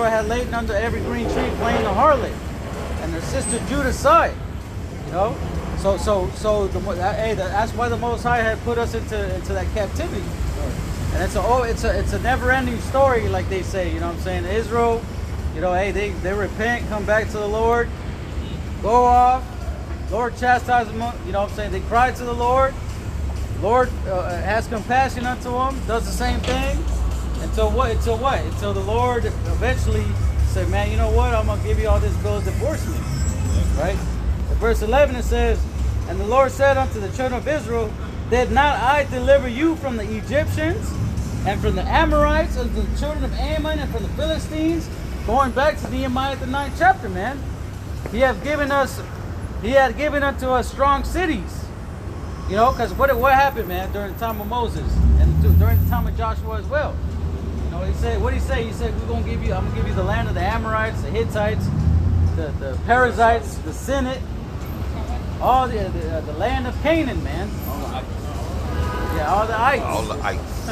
Israel had lain under every green tree playing the harlot, and their sister Judah's side. You know, that's why the Most High had put us into that captivity. And it's a never-ending story, like they say. You know what I'm saying? Israel, you know, hey, they repent, come back to the Lord, go off. Lord chastises them. You know what I'm saying? They cry to the Lord. Lord has compassion unto them, does the same thing. Until what? Until the Lord eventually said, man, you know what? I'm going to give you all this bill of divorcement. Right? In verse 11 it says, and the Lord said unto the children of Israel, did not I deliver you from the Egyptians and from the Amorites and the children of Ammon and from the Philistines? Going back to Nehemiah the 9th chapter, man. He had given unto us strong cities. You know, because what happened, man, during the time of Moses and during the time of Joshua as well. You know, he said, what did he say? He said, I'm gonna give you the land of the Amorites, the Hittites, the Perizzites, the Senate, all the land of Canaan, man. Yeah, all the ites. All the ites.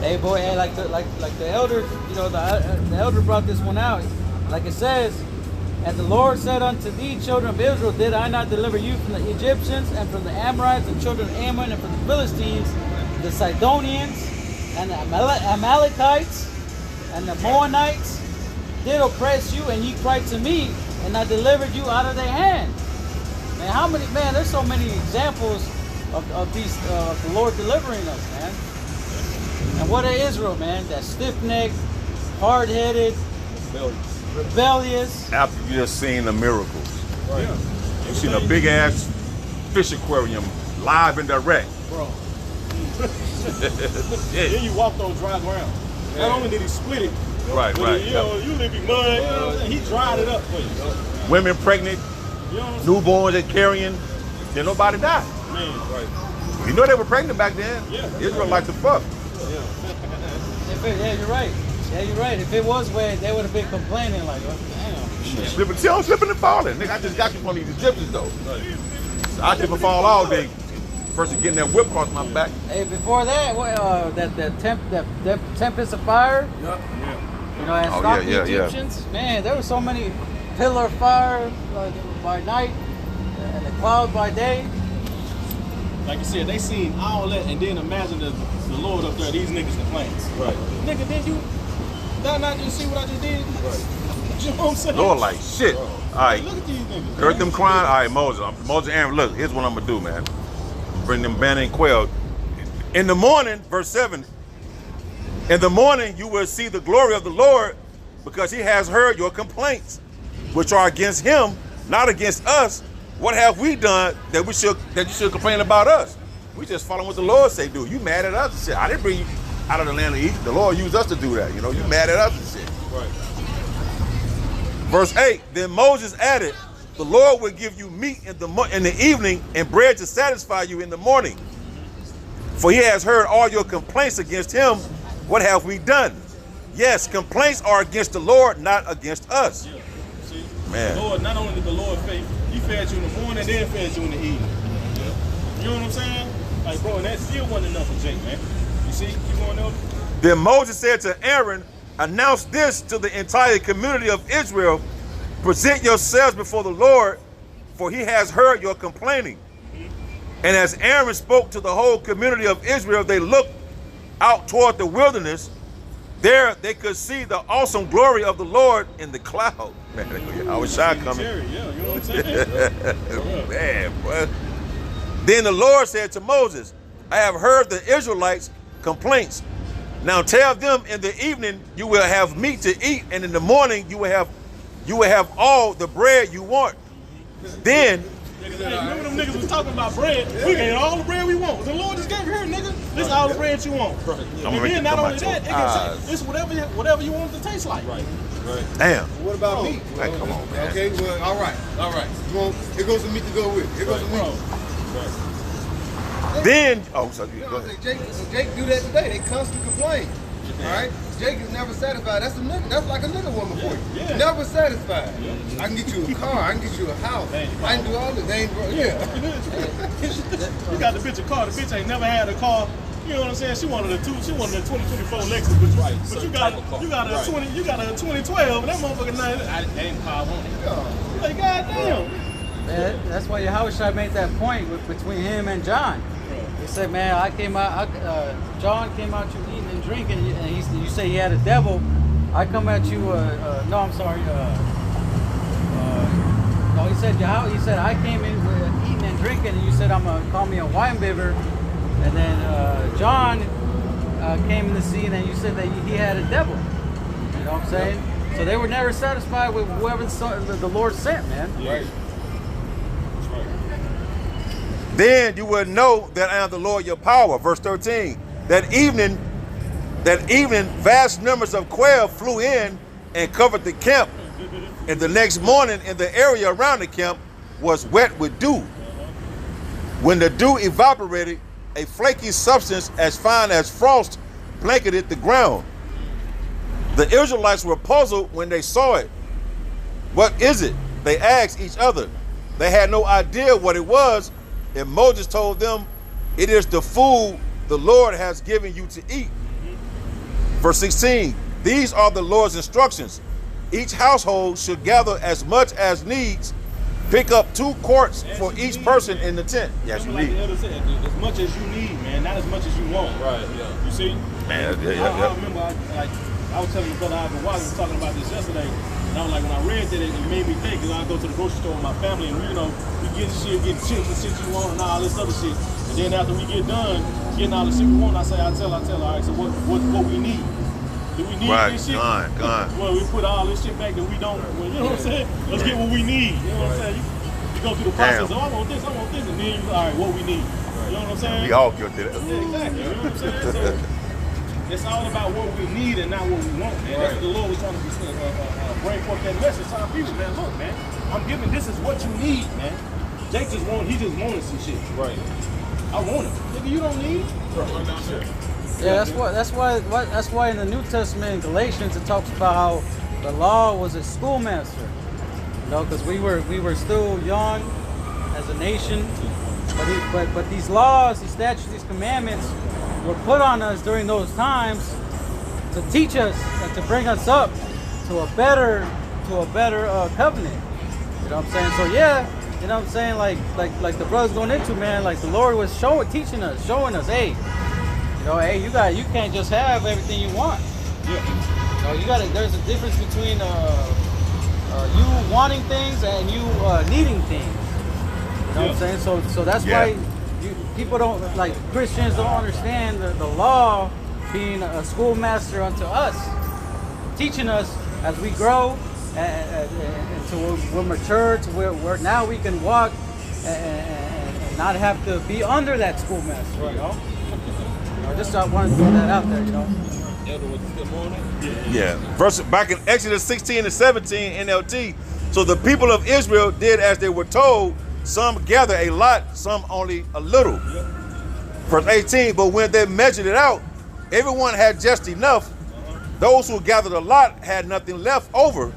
Hey, boy, hey, like the elder, you know, the elder brought this one out. Like it says, and the Lord said unto thee, children of Israel, did I not deliver you from the Egyptians and from the Amorites and children of Ammon and from the Philistines, the Sidonians and the Amalekites and the Moabites did oppress you, and ye cried to me, and I delivered you out of their hand. Man, there's so many examples of the Lord delivering us, man. And what is Israel, man? That stiff-necked, hard-headed, rebellious. After you just seen the miracles. Right. Yeah. You seen a big-ass fish aquarium live and direct. Bro. Yeah. Then you walked on dry ground. Not only did he split it, Right. you know, you live in mud, you know what I'm saying? He dried it up for you. Women pregnant, You know what I'm newborns that carrying, then nobody died. saying? Man, right. You know they were pregnant back then. Yeah. Israel like to fuck. Yeah, you're right. Yeah, you're right. If it was wet, they would have been complaining like, oh, damn. Slipping and falling. Nigga, I just got you from these Egyptians though. So I slip and fall all day. First getting that whip across my back. Hey, before that, that tempest of fire, you know, and stopped the Egyptians. Man, there were so many pillar of fire by night and the cloud by day. Like you said, they seen all that, and then imagine the Lord up there, these niggas complaining. Right. Nigga, did not just see what I just did? Right. You know what I'm saying? Lord like shit. Bro. All right. Look at these niggas. Heard them crying? All right, Moses, Aaron, look, here's what I'm gonna do, man. Bring them banner and quail. In the morning, verse 7, in the morning you will see the glory of the Lord, because he has heard your complaints, which are against him, not against us. What have we done that you should complain about us? We just following what the Lord say do. You mad at us and shit. I didn't bring you out of the land of Egypt. The Lord used us to do that. You know, you mad at us and shit. Right. Verse 8, then Moses added, the Lord will give you meat in the evening and bread to satisfy you in the morning. For he has heard all your complaints against him. What have we done? Yes, complaints are against the Lord, not against us. Yeah. See, Man. The Lord, not only did the Lord feed, he fed you in the morning, then fed you in the evening. Yeah. You know what I'm saying? Like, bro, and that still wasn't enough for Jake, man. You see, you going over? Then Moses said to Aaron, announce this to the entire community of Israel. Present yourselves before the Lord, for he has heard your complaining. And as Aaron spoke to the whole community of Israel, they looked out toward the wilderness. There they could see the awesome glory of the Lord in the cloud. Man, I was shy coming. Yeah, you know what I'm saying? Man, boy. Then the Lord said to Moses, I have heard the Israelites' complaints. Now tell them in the evening you will have meat to eat, and in the morning you will have all the bread you want. Then remember them niggas was talking about bread? We get all the bread we want. The Lord just gave you here, nigga. This is all the bread you want. Right. And then not only that, it can say, it's whatever you want it to taste like. Right. Damn. What about meat? Hey, come on, man. Okay, well, all right. Here goes some meat to go with it. Here goes some meat. Then, So Jake do that today. They constantly complain. All right? Jake is never satisfied. That's like a nigga woman for you. Yeah. Never satisfied. I can get you a car. I can get you a house. I can do all this. They ain't bro. Yeah. You got the bitch a car. The bitch ain't never had a car You know what I'm saying? She wanted a 2024 Lexus, but, Right, but certain you got type of car. you got a Right. 2012, and that motherfucker They ain't car on it. like goddamn. Man, that's why Yahushua made that point between him and John. He said, man, John came out you eating and drinking, and you say he had a devil. I come at you, no, I'm sorry. No, he said, I came in with eating and drinking, and you said, call me a wine bibber. And then John came in the scene, and you said that he had a devil. You know what I'm saying? So they were never satisfied with whoever the Lord sent, man. Right. Then you will know that I am the Lord your power. Verse 13. That evening, vast numbers of quail flew in and covered the camp. And the next morning, in the area around the camp was wet with dew. When the dew evaporated, a flaky substance as fine as frost blanketed the ground. The Israelites were puzzled when they saw it. What is it? They asked each other. They had no idea what it was. And Moses told them, it is the food the Lord has given you to eat. Verse 16, these are the Lord's instructions. Each household should gather as much as needs. Pick up 2 quarts for each person in the tent. Yes, you Like need. the elder said, as much as you need, man, not as much as you want. Right, yeah. You see? Man, I remember, I was telling the brother Ivan Watt, was talking about this yesterday, and I was like, when I read that, it made me think, because I go to the grocery store with my family, and we get chips and shit you want, and all this other shit. And then after we get done getting all the shit we want, I tell, all right, so what we need? Do we need Right, this shit? gone. Well, we put all this shit back that we don't, well, you know what I'm saying? Let's get what we need. You know what I'm saying? You go through the process, Damn. I want this, and then all right, what we need. You know what I'm saying? We all guilty of that. Yeah, exactly. You know what I'm saying? So it's all about what we need and not what we want, man. That's what the Lord was trying to bring forth that message to our people, man. Look, man, I'm giving this is what you need, man. Jake just wanted some shit. Right. I want it. Nigga, you don't need it. Yeah, that's why in the New Testament in Galatians it talks about how the law was a schoolmaster. You know, because we were still young as a nation, but these laws, these statutes, these commandments were put on us during those times to teach us and to bring us up to a better covenant. You know what I'm saying? So yeah, you know what I'm saying? Like the brother's going into, man, like the Lord was teaching us, showing us, hey, you know, hey, you can't just have everything you want. Yeah. You know, there's a difference between you wanting things and you needing things. You know what I'm saying? So that's why people don't, like Christians don't understand the law being a schoolmaster unto us, teaching us as we grow until we're mature, to where now we can walk and not have to be under that schoolmaster. Right. You know? I just want to throw that out there, you know. Good morning. Yeah. Verse back in Exodus 16 and 17 NLT. So the people of Israel did as they were told. Some gather a lot, some only a little. Yep. Verse 18, but when they measured it out, everyone had just enough. Those who gathered a lot had nothing left over,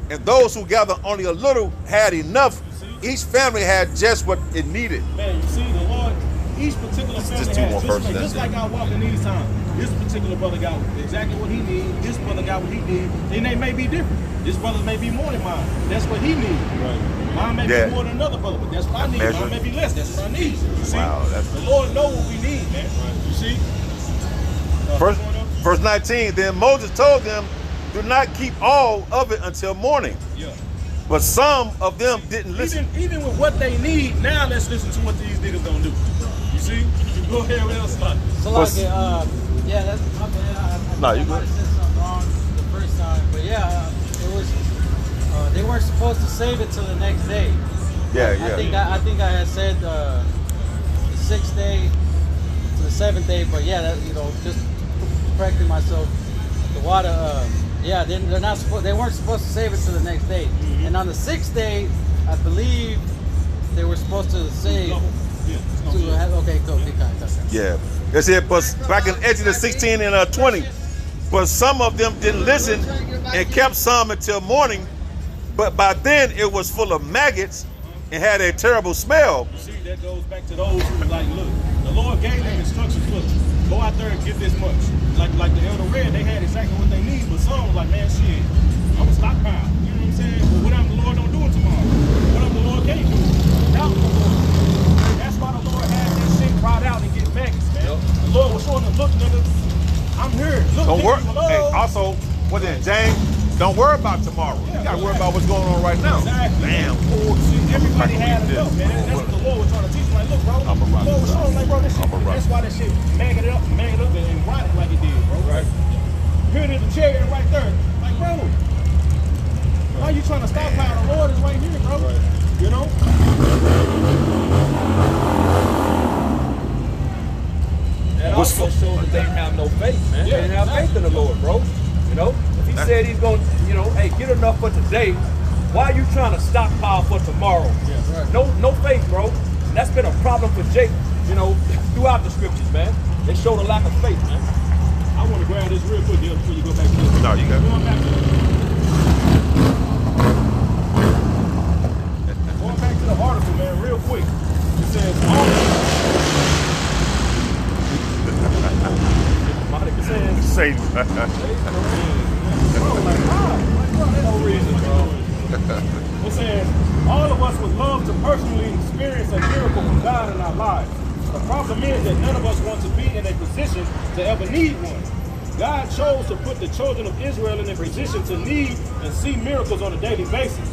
and those who gathered only a little had enough. Each family had just what it needed. Man, you see, the Lord, each particular family just two more has persons, just that's like I walk in these times. This particular brother got exactly what he needs. This brother got what he needs. And they may be different. This brother may be more than mine. That's what he needs. Right. Mine may be more than another brother, but that's what I need. Measure. Mine may be less. That's what I need. You see? Wow, that's- The Lord knows what we need, man. You see? Verse 19, then Moses told them, do not keep all of it until morning. Yeah. But some of them didn't listen. Even with what they need, now let's listen to what these niggas gonna do. You see? Go ahead, what else? So like, yeah, that's my bad. I No, you might have said something wrong the first time, but yeah, it was. They weren't supposed to save it till the next day. I think I had said the 6th day to the 7th day, but yeah, that, you know, just correcting myself. The water, they're not supposed. They weren't supposed to save it till the next day. Mm-hmm. And on the 6th day, I believe they were supposed to save. Okay, cool. Yeah. It said, but back in Exodus 16 and 20, but some of them didn't listen and kept some until morning. But by then it was full of maggots and had a terrible smell. You see, that goes back to those who like, look, the Lord gave them instructions. Look, go out there and get this much. Like the elder read, they had exactly what they need, but some was like, man, shit, I'm a stockpile. You know what I'm saying? But what I'm the Lord don't do it tomorrow. What I'm the Lord can't do it. Without the Lord. That's why the Lord had that shit cried out and get maggots, man. Yep. The Lord was showing them, look, nigga, I'm here. Look, Don't worry. nigga, Hey, also, what then, James? Don't worry about tomorrow. You gotta worry about what's going on right now. Exactly. Damn. Everybody had enough, man. That's what the Lord was trying to teach me. Like, look, bro, the Lord was showing, like, bro, this shit. That's why that shit mag it up and rot it like it did, bro. Right. Here it is, the chariot right there. Like, bro, why you trying to stockpile? The Lord is right here, bro. Right. You know? That also shows that they didn't have no faith, man. They didn't have faith in the Lord, bro. You know? If he said he's going to, you know, hey, get enough for today, why are you trying to stockpile for tomorrow? Yeah, right. No faith, bro. And that's been a problem for Jake, you know, throughout the scriptures, man. They showed a lack of faith, man. I want to grab this real quick here before you go back to this. No, you got it. Going back to the article, man, real quick. It says, Satan. It says, all of us would love to personally experience a miracle from God in our lives. The problem is that none of us want to be in a position to ever need one. God chose to put the children of Israel in a position to need and see miracles on a daily basis.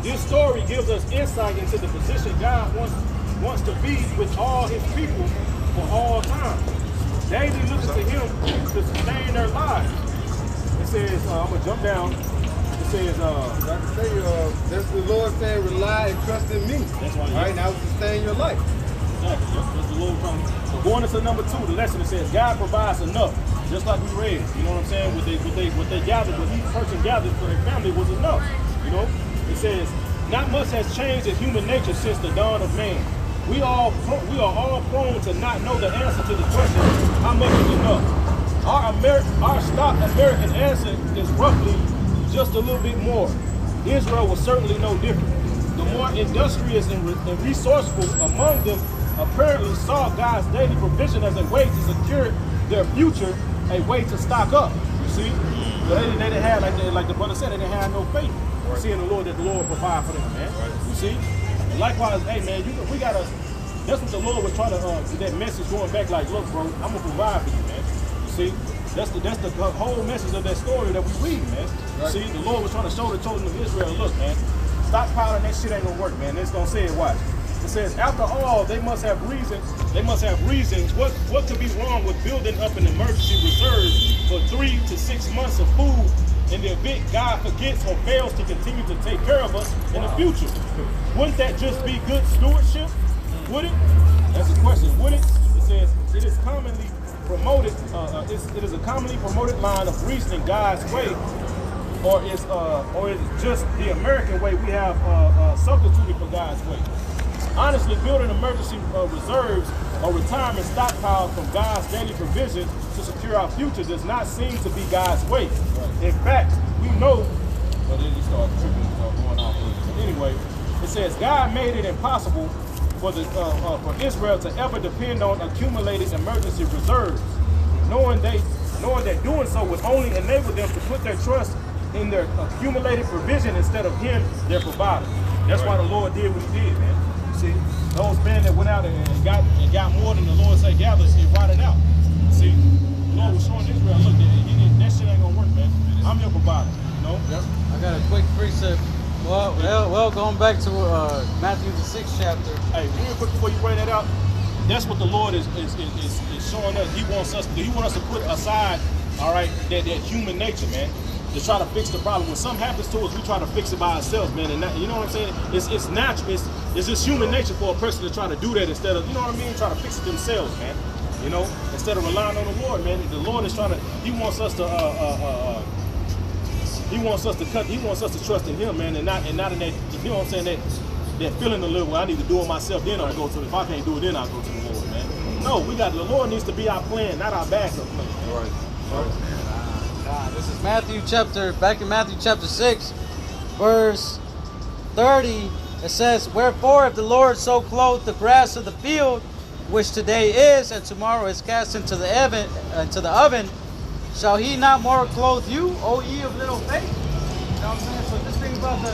This story gives us insight into the position God wants to be with all his people for all time. David looks to him to sustain their lives. It says, I'm going to jump down. It says, I can tell you, that's the Lord saying, rely and trust in me. That's why. All right, now sustain your life. Exactly. That's the Lord trying. So going into number 2, the lesson, it says, God provides enough. Just like we read, you know what I'm saying? What they gathered, what each person gathered for their family was enough. You know? It says, not much has changed in human nature since the dawn of man. We are all prone to not know the answer to the question, how much is enough? Our stock American answer is roughly just a little bit more. Israel was certainly no different. The more industrious and resourceful among them apparently saw God's daily provision as a way to secure their future, a way to stock up. You see? So they didn't have, like the brother said, they didn't have no faith. Right. Seeing the Lord, that the Lord provide for them, man. Right. You see? And likewise, hey man, we gotta, that's what the Lord was trying to, that message going back, like, look bro, I'm gonna provide for you, man. You see? That's the whole message of that story that we read, man. Right. See? The Lord was trying to show the children of Israel, look man, stockpiling that shit ain't gonna work, man. It's gonna say it, watch. It says, after all, they must have reasons. What could be wrong with building up an emergency reserve for 3 to 6 months of food in the event God forgets or fails to continue to take care of us in the future? Wouldn't that just be good stewardship? Would it? That's the question. Would it? It says it is commonly promoted. It is a commonly promoted line of reasoning God's way, or is it just the American way we have substituted for God's way? Honestly, building emergency reserves or retirement stockpiles from God's daily provision to secure our future does not seem to be God's way. Right. In fact, we know, but then you start tripping, going off. Anyway, it says God made it impossible for Israel to ever depend on accumulated emergency reserves, knowing that doing so would only enable them to put their trust in their accumulated provision instead of Him, their provider. That's why the Lord did what He did, man. See, those men that went out and got more than the Lord said gathered, it rotted out. See, the Lord was showing Israel, look, that shit ain't gonna work, man. I'm your provider, you know? Yep. I got a quick precept. Well, going back to Matthew the 6th chapter. Hey, real quick before you bring that out, that's what the Lord is showing us. He wants us to put aside, all right, that human nature, man, to try to fix the problem. When something happens to us, we try to fix it by ourselves, man. And that, you know what I'm saying? It's natural. It's just human nature for a person to try to do that instead of, you know what I mean, try to fix it themselves, man. You know, instead of relying on the Lord, man. The Lord is trying to. He wants us to. He wants us to trust in Him, man, and not in that. You know what I'm saying? That feeling a little. Well, I need to do it myself. Then I'll go to. If I can't do it, then I'll go to the Lord, man. No, the Lord needs to be our plan, not our backup plan. Right. This is back in Matthew chapter 6, verse 30. It says, wherefore, if the Lord so clothe the grass of the field, which today is and tomorrow is cast into the oven, shall he not more clothe you, O ye of little faith? You know what I'm saying? So just think about the